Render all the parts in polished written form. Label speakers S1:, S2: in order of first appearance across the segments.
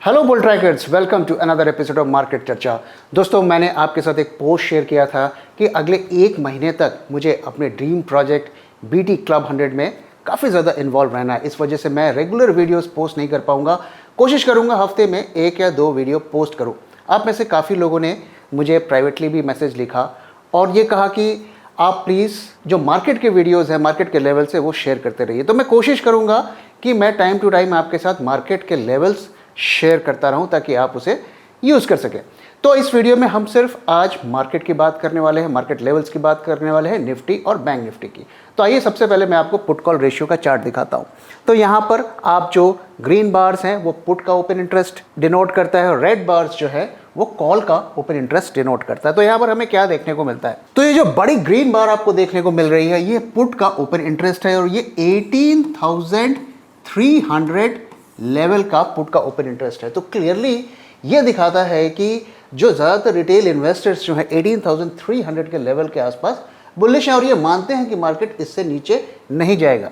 S1: Hello bull trackers, welcome to another episode of market चर्चा। दोस्तों, मैंने आपके साथ एक पोस्ट शेयर किया था कि अगले एक महीने तक मुझे अपने ड्रीम प्रोजेक्ट बीटी क्लब 100 में काफ़ी ज़्यादा इन्वॉल्व रहना है। इस वजह से मैं रेगुलर वीडियोस पोस्ट नहीं कर पाऊंगा। कोशिश करूंगा हफ्ते में 1 या 2 वीडियो पोस्ट करूं। आप में से काफ़ी लोगों ने मुझे प्राइवेटली भी मैसेज लिखा और ये कहा कि आप प्लीज़ जो मार्केट के वीडियोस हैं, मार्केट के लेवल से वो शेयर करते रहिए। तो मैं कोशिश करूंगा कि मैं टाइम टू टाइम आपके साथ मार्केट के लेवल्स शेयर करता रहूं ताकि आप उसे यूज़ कर सकें। तो इस वीडियो में हम सिर्फ आज मार्केट की बात करने वाले हैं, मार्केट लेवल्स की बात करने वाले हैं, निफ्टी और बैंक निफ्टी की। तो आइए सबसे पहले मैं आपको पुट कॉल रेशियो का चार्ट दिखाता हूं। तो यहाँ पर आप जो ग्रीन बार्स हैं वो पुट का ओपन इंटरेस्ट डिनोट करता है और रेड बार्स जो है वो कॉल का ओपन इंटरेस्ट डिनोट करता है। तो यहाँ पर हमें क्या देखने को मिलता है, तो ये जो बड़ी ग्रीन बार आपको देखने को मिल रही है ये पुट का ओपन इंटरेस्ट है और ये 18,300 लेवल का पुट का ओपन इंटरेस्ट है। तो क्लियरली ये दिखाता है कि जो ज़्यादातर रिटेल इन्वेस्टर्स जो है 18,300 के लेवल के आसपास बुलिश हैं और ये मानते हैं कि मार्केट इससे नीचे नहीं जाएगा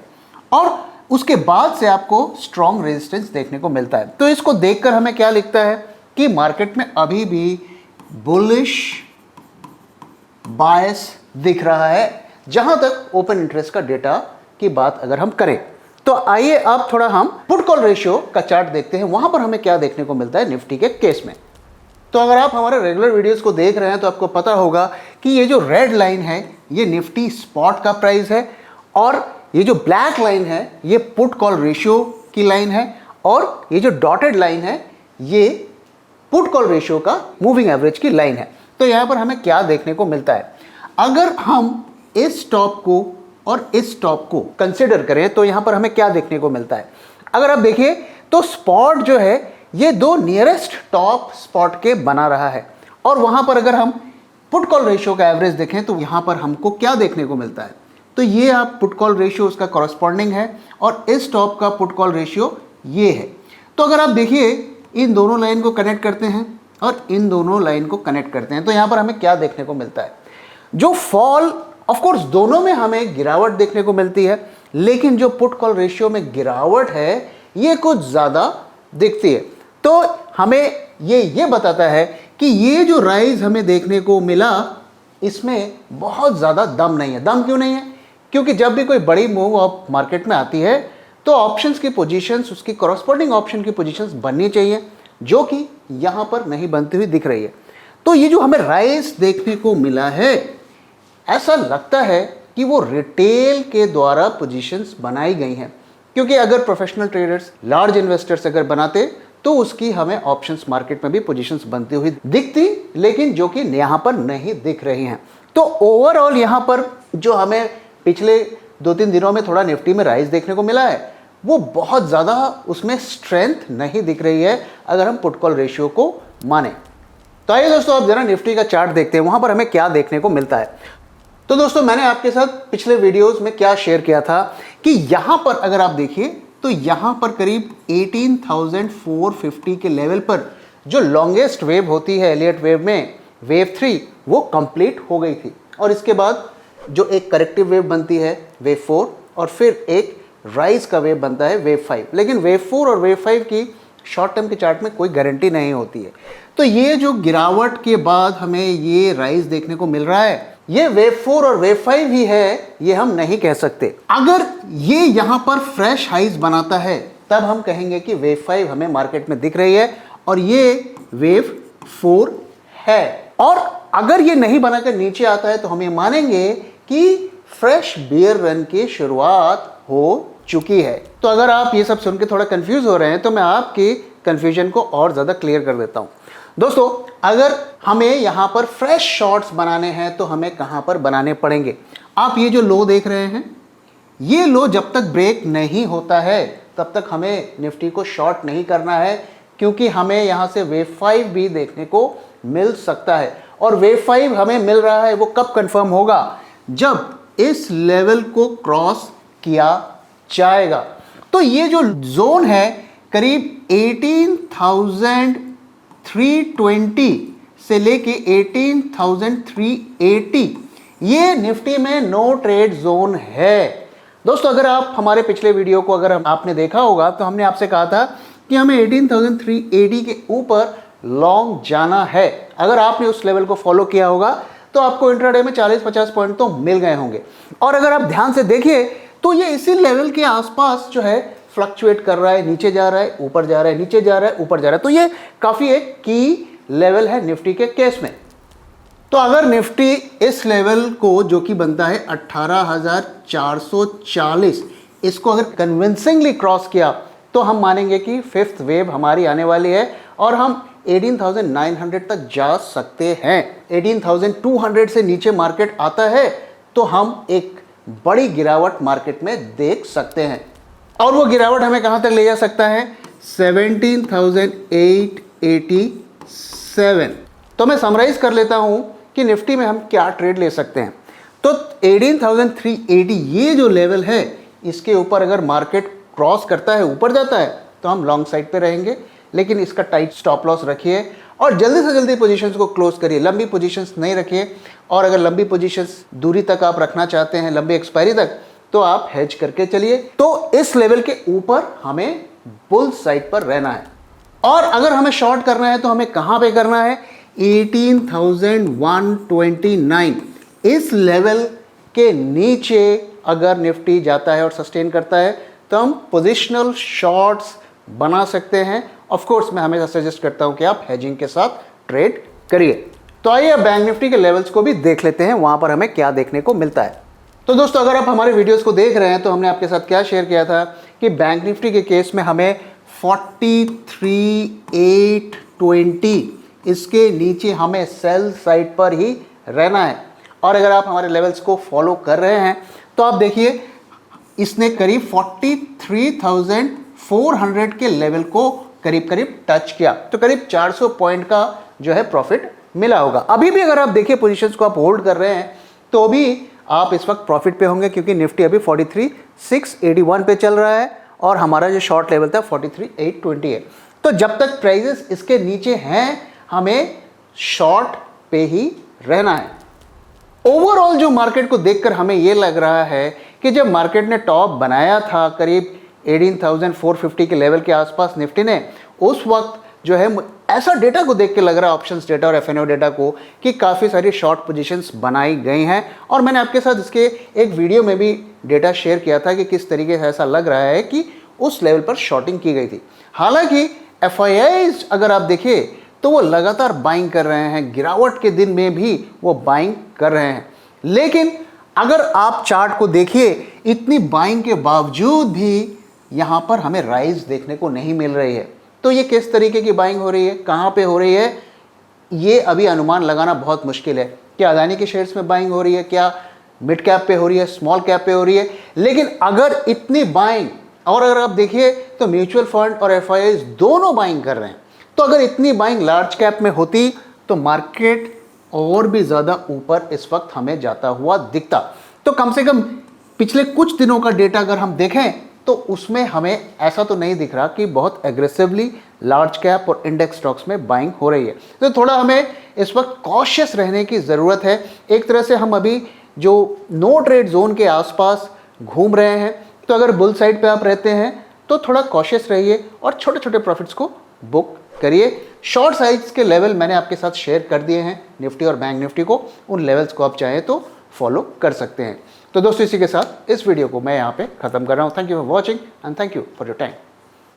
S1: और उसके बाद से आपको स्ट्रॉन्ग रेजिस्टेंस देखने को मिलता है। तो इसको देखकर हमें क्या लिखता है कि मार्केट में अभी भी बुलिश बायस दिख रहा है जहां तक ओपन इंटरेस्ट का डेटा की बात अगर हम करें। तो आइए अब थोड़ा हम पुट कॉल रेशियो का चार्ट देखते हैं, वहां पर हमें क्या देखने को मिलता है निफ्टी के केस में। तो अगर आप हमारे रेगुलर वीडियोस को देख रहे हैं तो आपको पता होगा कि ये जो रेड लाइन है ये निफ्टी स्पॉट का प्राइस है और ये जो ब्लैक लाइन है ये पुट कॉल रेशियो की लाइन है और ये जो डॉटेड लाइन है ये पुट कॉल रेशियो का मूविंग एवरेज की लाइन है। तो यहां पर हमें क्या देखने को मिलता है, अगर हम इस स्टॉप को और इस स्टॉप को कंसिडर करें तो यहां पर हमें क्या देखने को मिलता है। अगर आप देखिए तो स्पॉट जो है ये दो नियरेस्ट टॉप स्पॉट के बना रहा है और वहां पर अगर हम पुट कॉल रेशियो का एवरेज देखें तो यहां पर हमको क्या देखने को मिलता है, तो ये आप पुट कॉल रेशियो उसका कॉरस्पॉन्डिंग है और इस स्टॉप का पुट कॉल रेशियो ये है। तो अगर आप देखिए इन दोनों लाइन को कनेक्ट करते हैं और इन दोनों लाइन को कनेक्ट करते हैं तो यहां पर हमें क्या देखने को मिलता है, जो फॉल ऑफ कोर्स दोनों में हमें गिरावट देखने को मिलती है लेकिन जो पुट कॉल रेशियो में गिरावट है ये कुछ ज़्यादा दिखती है। तो हमें ये बताता है कि ये जो राइज हमें देखने को मिला इसमें बहुत ज़्यादा दम नहीं है। दम क्यों नहीं है, क्योंकि जब भी कोई बड़ी मूव ऑफ मार्केट में आती है तो ऑप्शंस की पोजीशंस, उसकी कॉरस्पॉन्डिंग ऑप्शन की पोजीशंस बननी चाहिए जो कि यहाँ पर नहीं बनती हुई दिख रही है। तो ये जो हमें राइज देखने को मिला है ऐसा लगता है कि वो रिटेल के द्वारा पोजीशंस बनाई गई हैं, क्योंकि अगर प्रोफेशनल ट्रेडर्स, लार्ज इन्वेस्टर्स अगर बनाते तो उसकी हमें ऑप्शंस मार्केट में भी पोजीशंस बनती हुई दिखती, लेकिन जो कि यहाँ पर नहीं दिख रही हैं। तो ओवरऑल यहाँ पर जो हमें पिछले 2-3 दिनों में थोड़ा निफ्टी में राइज देखने को मिला है वो बहुत ज़्यादा उसमें स्ट्रेंथ नहीं दिख रही है अगर हम पुट कॉल रेशियो को माने। तो आइए दोस्तों आप जरा निफ्टी का चार्ट देखते हैं, वहाँ पर हमें क्या देखने को मिलता है। तो दोस्तों मैंने आपके साथ पिछले वीडियोस में क्या शेयर किया था कि यहां पर अगर आप देखिए तो यहां पर करीब 18,450 के लेवल पर जो लॉन्गेस्ट वेव होती है एलियट वेव में, वेव 3 वो कंप्लीट हो गई थी और इसके बाद जो एक करेक्टिव वेव बनती है वेव 4 और फिर एक राइज का वेव बनता है वेव 5। लेकिन वेव 4 और वेव 5 की शॉर्ट टर्म के चार्ट में कोई गारंटी नहीं होती है। तो ये जो गिरावट के बाद हमें ये राइज देखने को मिल रहा है ये वेव 4 और वेव 5 ही है, ये हम नहीं कह सकते। अगर ये यहां पर फ्रेश हाइज बनाता है तब हम कहेंगे कि वेव 5 हमें मार्केट में दिख रही है और ये वेव 4 है। और अगर ये नहीं बनाकर नीचे आता है तो हम ये मानेंगे कि फ्रेश बियर रन की शुरुआत हो चुकी है। तो अगर आप ये सब सुन के थोड़ा कंफ्यूज हो रहे हैं तो मैं आपकी कंफ्यूजन को और ज़्यादा क्लियर कर देता हूँ। दोस्तों अगर हमें यहाँ पर फ्रेश शॉर्ट्स बनाने हैं तो हमें कहाँ पर बनाने पड़ेंगे। आप ये जो लो देख रहे हैं ये लो जब तक ब्रेक नहीं होता है तब तक हमें निफ्टी को शॉर्ट नहीं करना है, क्योंकि हमें यहाँ से वेव 5 भी देखने को मिल सकता है और वेव 5 हमें मिल रहा है वो कब कंफर्म होगा, जब इस लेवल को क्रॉस किया जाएगा। तो ये जो जोन है करीब 18,320 से लेके 18,380 ये निफ्टी में नो ट्रेड जोन है। दोस्तों अगर आप हमारे पिछले वीडियो को अगर आपने देखा होगा तो हमने आपसे कहा था कि हमें 18,380 के ऊपर लॉन्ग जाना है। अगर आपने उस लेवल को फॉलो किया होगा तो आपको इंट्राडे में 40-50 पॉइंट तो मिल गए होंगे। और अगर आप ध्यान से देखिए तो ये इसी लेवल के आसपास जो है फ्लक्चुएट कर रहा है, नीचे जा रहा है, ऊपर जा रहा है, नीचे जा रहा है, ऊपर जा रहा है। तो ये काफ़ी एक की लेवल है निफ्टी के केस में। तो अगर निफ्टी इस लेवल को जो कि बनता है 18,440, इसको अगर कन्विंसिंगली क्रॉस किया तो हम मानेंगे कि फिफ्थ वेव हमारी आने वाली है और हम 18,900 तक जा सकते हैं। 18,200 से नीचे मार्केट आता है तो हम एक बड़ी गिरावट मार्केट में देख सकते हैं। और वो गिरावट हमें कहां तक ले जा सकता है? 17,887। तो मैं समराइज कर लेता हूं कि निफ्टी में हम क्या ट्रेड ले सकते हैं। तो 18,380 ये जो लेवल है, इसके ऊपर अगर मार्केट क्रॉस करता है, ऊपर जाता है, तो हम लॉन्ग साइड पे रहेंगे, लेकिन इसका टाइट स्टॉप लॉस रखिए और जल्दी से जल्दी पोजीशंस को क्लोज करिए। लंबी पोजीशंस नहीं रखिए, और अगर लंबी पोजीशंस दूरी तक आप रखना चाहते हैं, लंबी एक्सपायरी तक, तो आप हेज करके चलिए। तो इस लेवल के ऊपर हमें बुल साइड पर रहना है। और अगर हमें शॉर्ट करना है तो हमें कहां पे करना है? 18,129 इस लेवल के नीचे अगर निफ्टी जाता है और सस्टेन करता है तो हम पोजिशनल शॉर्ट्स बना सकते हैं। ऑफ कोर्स मैं हमेशा सजेस्ट करता हूं कि आप हेजिंग के साथ ट्रेड करिए। तो आइए अब बैंक निफ्टी के लेवल्स को भी देख लेते हैं, वहां पर हमें क्या देखने को मिलता है। तो दोस्तों, अगर आप हमारे वीडियोस को देख रहे हैं तो हमने आपके साथ क्या शेयर किया था कि बैंक निफ्टी के केस में हमें 43,820 इसके नीचे हमें सेल साइड पर ही रहना है। और अगर आप हमारे लेवल्स को फॉलो कर रहे हैं तो आप देखिए इसने करीब 43,400 के लेवल को करीब करीब टच किया, तो करीब 400 पॉइंट का जो है प्रॉफिट मिला होगा। अभी भी अगर आप देखिए पोजीशंस को आप होल्ड कर रहे हैं तो भी आप इस वक्त प्रॉफिट पे होंगे, क्योंकि निफ्टी अभी 43,681 पे चल रहा है और हमारा जो शॉर्ट लेवल था 43,820 है। तो जब तक प्राइजेस इसके नीचे हैं हमें शॉर्ट पे ही रहना है। ओवरऑल जो मार्केट को देखकर हमें यह लग रहा है कि जब मार्केट ने टॉप बनाया था करीब 18,450 के लेवल के आसपास निफ्टी ने, उस वक्त जो है ऐसा डेटा को देख के लग रहा है, ऑप्शंस डेटा और एफएनओ डेटा को, कि काफ़ी सारी शॉर्ट पोजीशंस बनाई गई हैं। और मैंने आपके साथ इसके एक वीडियो में भी डेटा शेयर किया था कि किस तरीके से ऐसा लग रहा है कि उस लेवल पर शॉर्टिंग की गई थी। हालांकि एफआईआईज अगर आप देखिए तो वो लगातार बाइंग कर रहे हैं, गिरावट के दिन में भी वो बाइंग कर रहे हैं। लेकिन अगर आप चार्ट को देखिए, इतनी बाइंग के बावजूद भी यहाँ पर हमें राइज देखने को नहीं मिल रही है। तो ये किस तरीके की बाइंग हो रही है, कहाँ पे हो रही है, ये अभी अनुमान लगाना बहुत मुश्किल है। क्या अदानी के शेयर्स में बाइंग हो रही है, क्या मिड कैप पे हो रही है, स्मॉल कैप पे हो रही है? लेकिन अगर इतनी बाइंग, और अगर आप देखिए तो म्यूचुअल फंड और एफआईआईज दोनों बाइंग कर रहे हैं, तो अगर इतनी बाइंग लार्ज कैप में होती तो मार्केट और भी ज़्यादा ऊपर इस वक्त हमें जाता हुआ दिखता। तो कम से कम पिछले कुछ दिनों का डेटा अगर हम देखें तो उसमें हमें ऐसा तो नहीं दिख रहा कि बहुत एग्रेसिवली लार्ज कैप और इंडेक्स स्टॉक्स में बाइंग हो रही है। तो थोड़ा हमें इस वक्त कॉशियस रहने की ज़रूरत है। एक तरह से हम अभी जो नो ट्रेड जोन के आसपास घूम रहे हैं, तो अगर बुल साइड पे आप रहते हैं तो थोड़ा कॉशियस रहिए और छोटे छोटे प्रॉफिट्स को बुक करिए। शॉर्ट साइज के लेवल मैंने आपके साथ शेयर कर दिए हैं निफ्टी और बैंक निफ्टी को, उन लेवल्स को आप चाहें तो फॉलो कर सकते हैं। तो दोस्तों, इसी के साथ इस वीडियो को मैं यहाँ पे ख़त्म कर रहा हूँ। Thank you for watching and thank you for your time.